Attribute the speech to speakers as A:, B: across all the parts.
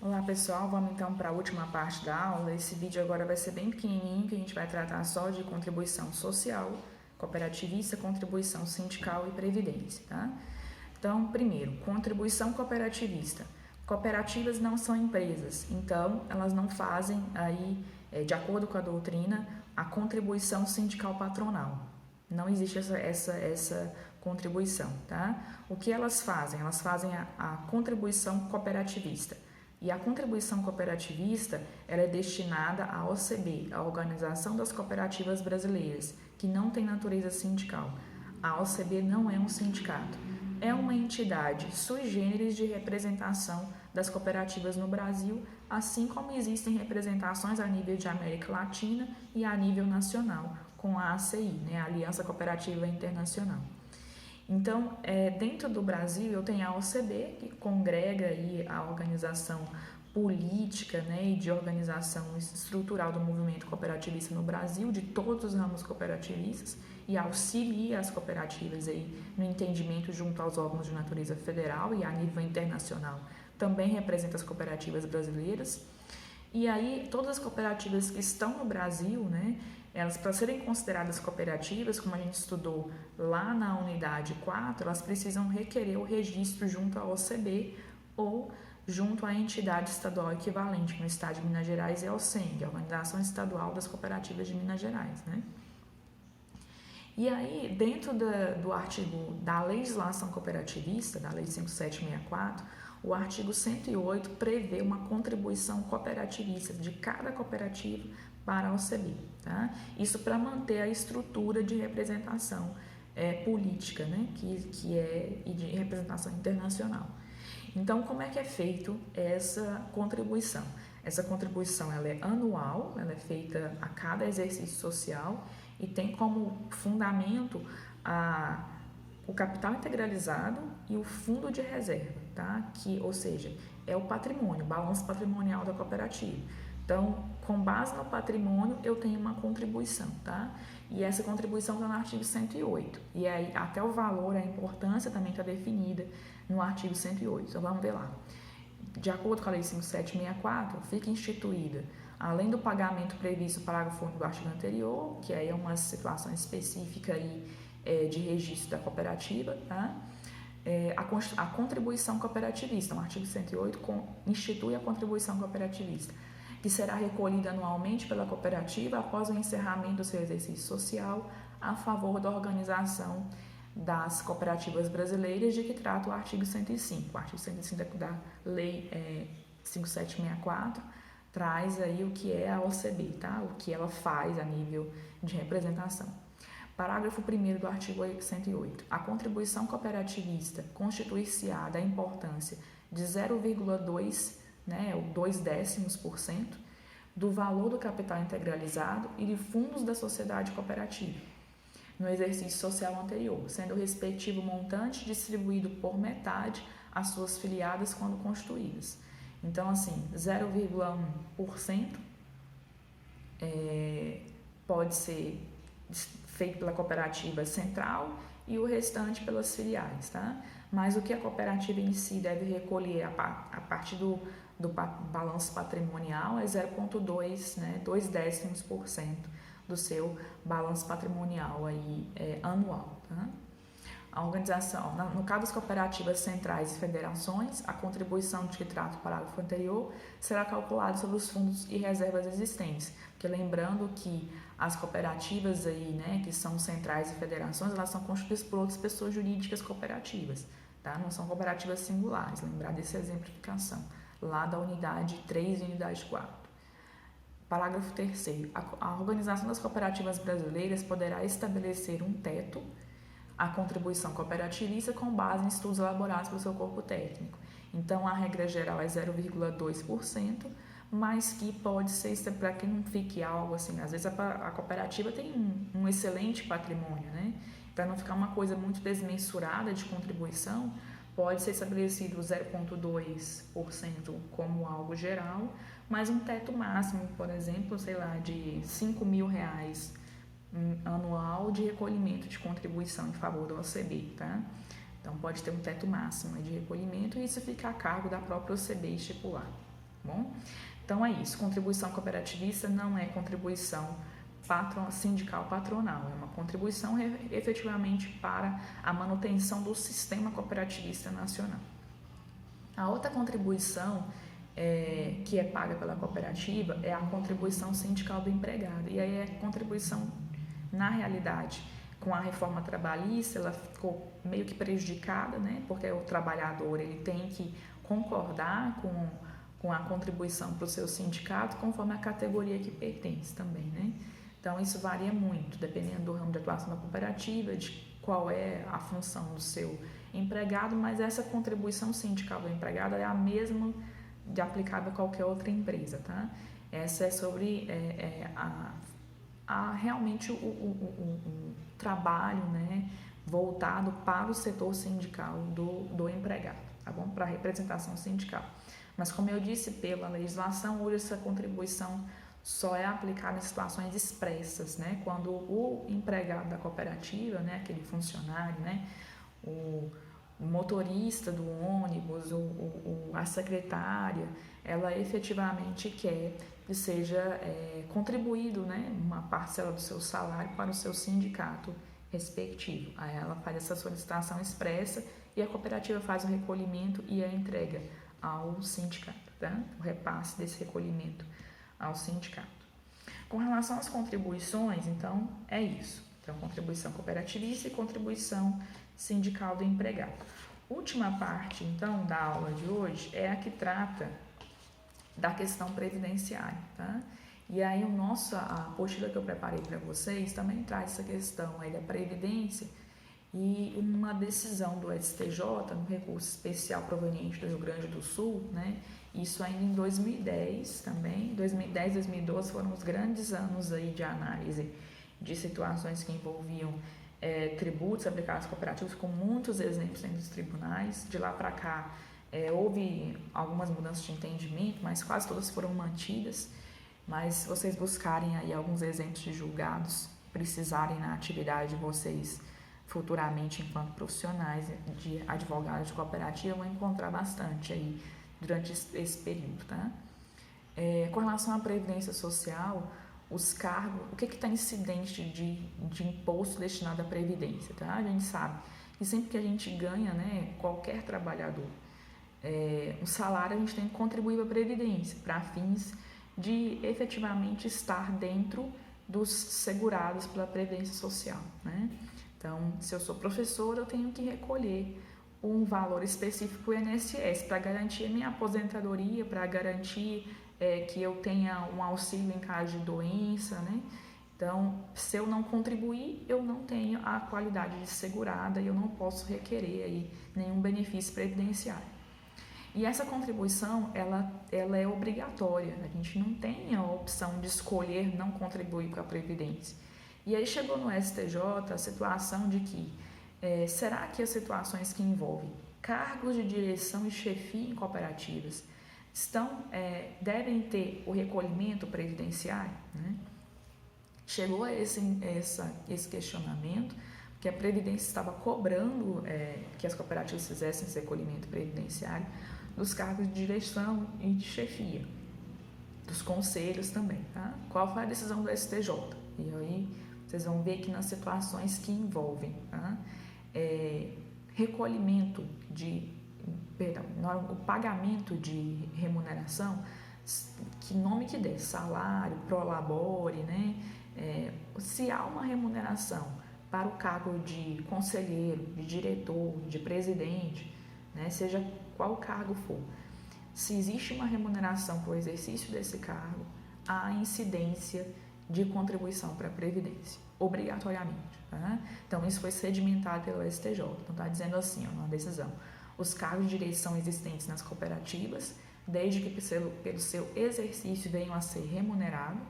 A: Olá pessoal, vamos então para a última parte da aula. Esse vídeo agora vai ser bem pequenininho, que a gente vai tratar só de contribuição social, cooperativista, contribuição sindical e previdência, tá? Então, primeiro, contribuição cooperativista. Cooperativas não são empresas, então elas não fazem aí, de acordo com a doutrina, a contribuição sindical patronal. Não existe essa contribuição, tá? O que elas fazem? Elas fazem a contribuição cooperativista. E a contribuição cooperativista ela é destinada à OCB, a Organização das Cooperativas Brasileiras, que não tem natureza sindical. A OCB não é um sindicato, é uma entidade sui generis de representação das cooperativas no Brasil, assim como existem representações a nível de América Latina e a nível nacional, com a ACI, a Aliança Cooperativa Internacional. Então, dentro do Brasil, eu tenho a OCB, que congrega aí a organização política, e de organização estrutural do movimento cooperativista no Brasil, de todos os ramos cooperativistas, e auxilia as cooperativas aí no entendimento junto aos órgãos de natureza federal e a nível internacional. Também representa as cooperativas brasileiras. E aí, todas as cooperativas que estão no Brasil, elas, para serem consideradas cooperativas, como a gente estudou lá na unidade 4, elas precisam requerer o registro junto à OCB ou junto à entidade estadual equivalente, que no estado de Minas Gerais é a OCENG, a Organização Estadual das Cooperativas de Minas Gerais, E aí, dentro do artigo da legislação cooperativista, da Lei 5764, o artigo 108 prevê uma contribuição cooperativista de cada cooperativa para a OCB, tá? Isso para manter a estrutura de representação política, e de representação internacional. Então, como é que é feito essa contribuição? Essa contribuição ela é anual, ela é feita a cada exercício social e tem como fundamento o capital integralizado e o fundo de reserva, tá? Ou seja, é o patrimônio, o balanço patrimonial da cooperativa. Então, com base no patrimônio, eu tenho uma contribuição, tá? E essa contribuição está no artigo 108. E aí, até o valor, a importância também está definida no artigo 108. Então, vamos ver lá. De acordo com a Lei 5764, fica instituída, além do pagamento previsto no parágrafo único do artigo anterior, que aí é uma situação específica aí, de registro da cooperativa, tá? A contribuição cooperativista, no artigo 108, institui a contribuição cooperativista, que será recolhida anualmente pela cooperativa após o encerramento do seu exercício social a favor da organização das cooperativas brasileiras, de que trata o artigo 105. O artigo 105 da Lei 5764 traz aí o que é a OCB, tá? O que ela faz a nível de representação. Parágrafo 1º do artigo 108. A contribuição cooperativista constituir-se-á da importância de 0,2, ou 0,2% do valor do capital integralizado e de fundos da sociedade cooperativa no exercício social anterior, sendo o respectivo montante distribuído por metade às suas filiadas quando constituídas. Então, assim, 0,1% pode ser feito pela cooperativa central e o restante pelas filiais, tá? Mas o que a cooperativa em si deve recolher a partir do balanço patrimonial é 0,2, 0,2% do seu balanço patrimonial aí, anual, tá? A organização, no caso das cooperativas centrais e federações, a contribuição de que trata o parágrafo anterior será calculada sobre os fundos e reservas existentes, porque lembrando que as cooperativas aí, que são centrais e federações, elas são constituídas por outras pessoas jurídicas cooperativas, tá? Não são cooperativas singulares, lembrar dessa exemplificação, lá da unidade 3 e unidade 4. Parágrafo 3º. A Organização das Cooperativas Brasileiras poderá estabelecer um teto à contribuição cooperativista com base em estudos elaborados pelo seu corpo técnico. Então, a regra geral é 0,2%, mas que pode ser, para que não fique algo assim, às vezes a cooperativa tem um excelente patrimônio, Para não ficar uma coisa muito desmensurada de contribuição, pode ser estabelecido 0,2% como algo geral, mas um teto máximo, por exemplo, de R$5.000 anual de recolhimento de contribuição em favor da OCB, tá? Então, pode ter um teto máximo de recolhimento e isso fica a cargo da própria OCB estipular. bom? Então é isso, contribuição cooperativista não é contribuição sindical patronal, é uma contribuição efetivamente para a manutenção do sistema cooperativista nacional. A outra contribuição que é paga pela cooperativa é a contribuição sindical do empregado, e aí é contribuição, na realidade, com a reforma trabalhista, ela ficou meio que prejudicada, né? Porque o trabalhador ele tem que concordar com a contribuição para o seu sindicato conforme a categoria que pertence também, né? Então, isso varia muito, dependendo do ramo de atuação da cooperativa, de qual é a função do seu empregado, mas essa contribuição sindical do empregado é a mesma de aplicável a qualquer outra empresa, tá? Essa é sobre realmente o trabalho, né, voltado para o setor sindical do empregado, tá bom? Para a representação sindical. Mas, como eu disse, pela legislação, hoje essa contribuição só é aplicada em situações expressas, né? Quando o empregado da cooperativa, né, aquele funcionário, né, o motorista do ônibus, a secretária, ela efetivamente quer que seja contribuído, né, uma parcela do seu salário para o seu sindicato respectivo. Aí ela faz essa solicitação expressa e a cooperativa faz o recolhimento e a entrega ao sindicato, tá? O repasse desse recolhimento ao sindicato. Com relação às contribuições, então, é isso. Então, contribuição cooperativista e contribuição sindical do empregado. Última parte, então, da aula de hoje é a que trata da questão previdenciária, tá? E aí a apostila que eu preparei para vocês também traz essa questão aí da previdência e uma decisão do STJ, no recurso especial proveniente do Rio Grande do Sul, né? Isso ainda em 2010 também, 2010, 2012 foram os grandes anos aí de análise de situações que envolviam tributos aplicados cooperativos, com muitos exemplos dentro dos tribunais. De lá para cá houve algumas mudanças de entendimento, mas quase todas foram mantidas. Mas se vocês buscarem aí alguns exemplos de julgados, precisarem na atividade de vocês futuramente enquanto profissionais de advogados de cooperativa, vão encontrar bastante aí durante esse período, tá? Com relação à previdência social, os cargos, o que está incidente de imposto destinado à previdência, tá? A gente sabe que sempre que a gente ganha, né, qualquer trabalhador, o salário, a gente tem que contribuir para a previdência, para fins de efetivamente estar dentro dos segurados pela previdência social, né? Então, se eu sou professora, eu tenho que recolher um valor específico do INSS para garantir a minha aposentadoria, para garantir que eu tenha um auxílio em caso de doença, né? Então, se eu não contribuir, eu não tenho a qualidade de segurada e eu não posso requerer aí nenhum benefício previdenciário. E essa contribuição, ela é obrigatória, a gente não tem a opção de escolher não contribuir com a Previdência. E aí chegou no STJ a situação de que, será que as situações que envolvem cargos de direção e chefia em cooperativas devem ter o recolhimento previdenciário, né? Chegou a esse questionamento, que a Previdência estava cobrando que as cooperativas fizessem esse recolhimento previdenciário dos cargos de direção e de chefia, dos conselhos também, tá? Qual foi a decisão do STJ? E aí vocês vão ver que nas situações que envolvem, tá? Recolhimento o pagamento de remuneração, que nome que der, salário, prolabore, né? Se há uma remuneração para o cargo de conselheiro, de diretor, de presidente, né? Seja qual cargo for, se existe uma remuneração para o exercício desse cargo, há incidência de contribuição para a Previdência, obrigatoriamente, tá? Então, isso foi sedimentado pelo STJ. Então, está dizendo assim, uma decisão: os cargos de direção existentes nas cooperativas, desde que pelo seu exercício venham a ser remunerados,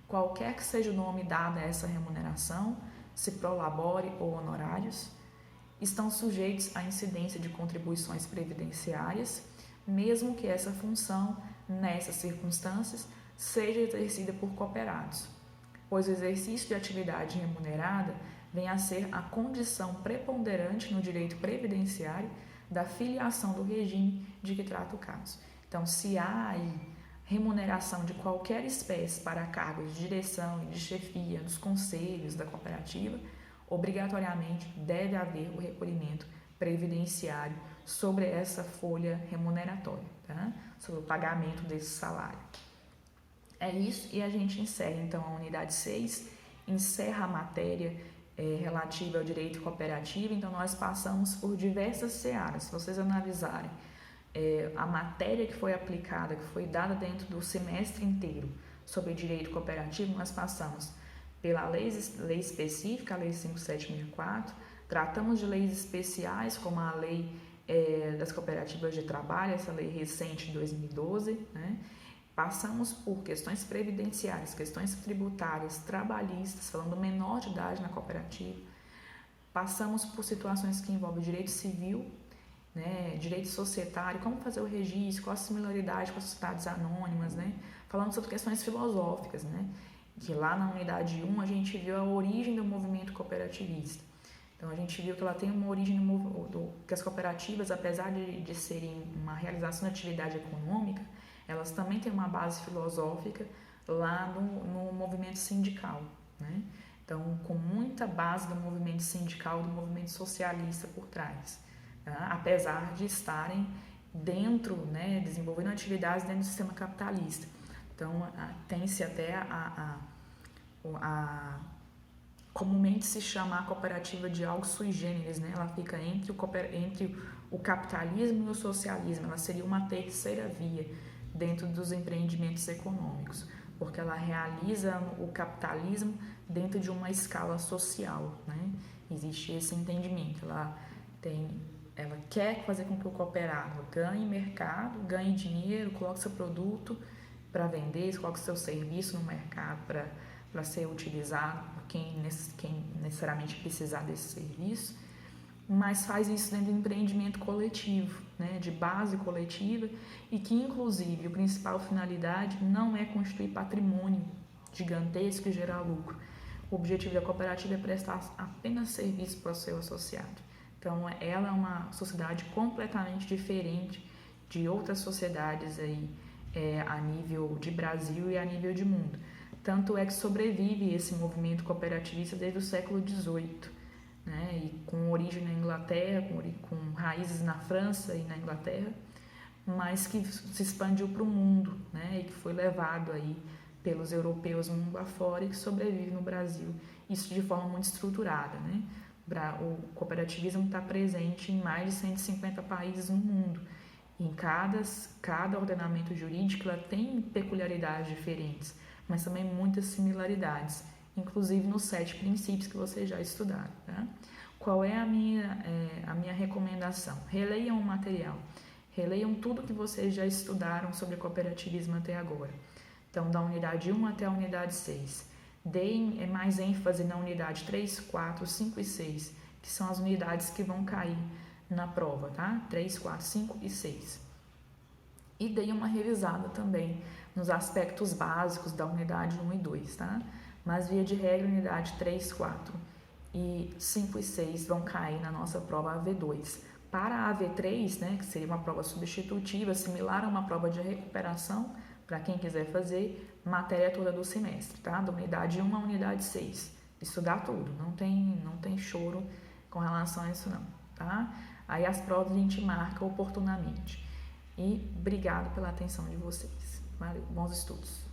A: qualquer que seja o nome dado a essa remuneração, se prolabore ou honorários, estão sujeitos à incidência de contribuições previdenciárias, mesmo que essa função, nessas circunstâncias, seja exercida por cooperados, pois o exercício de atividade remunerada vem a ser a condição preponderante no direito previdenciário da filiação do regime de que trata o caso. Então, se há aí remuneração de qualquer espécie para cargos de direção e de chefia dos conselhos da cooperativa, obrigatoriamente deve haver o recolhimento previdenciário sobre essa folha remuneratória, tá? Sobre o pagamento desse salário. É isso, e a gente encerra então a unidade 6, encerra a matéria relativa ao direito cooperativo. Então nós passamos por diversas searas. Se vocês analisarem a matéria que foi aplicada, que foi dada dentro do semestre inteiro sobre direito cooperativo, nós passamos pela lei específica, a lei 5764, tratamos de leis especiais, como a lei das cooperativas de trabalho, essa lei recente de 2012, né? Passamos por questões previdenciárias, questões tributárias, trabalhistas, falando do menor de idade na cooperativa. Passamos por situações que envolvem direito civil, né, direito societário, como fazer o registro, qual a similaridade com as sociedades anônimas, né? Falando sobre questões filosóficas, né? Que lá na unidade 1 a gente viu a origem do movimento cooperativista. Então a gente viu que ela tem uma origem que as cooperativas, apesar de serem uma realização de atividade econômica, elas também têm uma base filosófica lá no movimento sindical, né? Então, com muita base do movimento sindical, do movimento socialista por trás, tá? Apesar de estarem dentro, né, desenvolvendo atividades dentro do sistema capitalista. Então, tem-se até comumente se chama a cooperativa de algo sui generis, né? Ela fica entre o capitalismo e o socialismo, ela seria uma terceira via dentro dos empreendimentos econômicos, porque ela realiza o capitalismo dentro de uma escala social, né? Existe esse entendimento, ela quer fazer com que o cooperado ganhe mercado, ganhe dinheiro, coloque seu produto para vender, coloque seu serviço no mercado para ser utilizado por quem necessariamente precisar desse serviço, mas faz isso dentro de um empreendimento coletivo, né, de base coletiva, e que, inclusive, a principal finalidade não é constituir patrimônio gigantesco e gerar lucro. O objetivo da cooperativa é prestar apenas serviço para o seu associado. Então, ela é uma sociedade completamente diferente de outras sociedades aí, a nível de Brasil e a nível de mundo. Tanto é que sobrevive esse movimento cooperativista desde o século XVIII, né, e com origem na Inglaterra, com raízes na França e na Inglaterra, mas que se expandiu para o mundo, né, e que foi levado aí pelos europeus mundo afora e que sobrevive no Brasil, isso de forma muito estruturada, né? O cooperativismo está presente em mais de 150 países no mundo. Em cada ordenamento jurídico ela tem peculiaridades diferentes, mas também muitas similaridades, inclusive nos 7 princípios que vocês já estudaram, tá? Qual é a minha recomendação? Releiam o material, releiam tudo que vocês já estudaram sobre cooperativismo até agora. Então, da unidade 1 até a unidade 6. Deem mais ênfase na unidade 3, 4, 5 e 6, que são as unidades que vão cair na prova, tá? 3, 4, 5 e 6. E deem uma revisada também nos aspectos básicos da unidade 1 e 2, tá? Mas, via de regra, unidade 3, 4 e 5 e 6 vão cair na nossa prova AV2. Para a AV3, né, que seria uma prova substitutiva, similar a uma prova de recuperação, para quem quiser fazer, matéria toda do semestre, tá? Da unidade 1 à unidade 6. Estudar tudo, não tem choro com relação a isso não, tá? Aí as provas a gente marca oportunamente. E obrigado pela atenção de vocês. Valeu, bons estudos.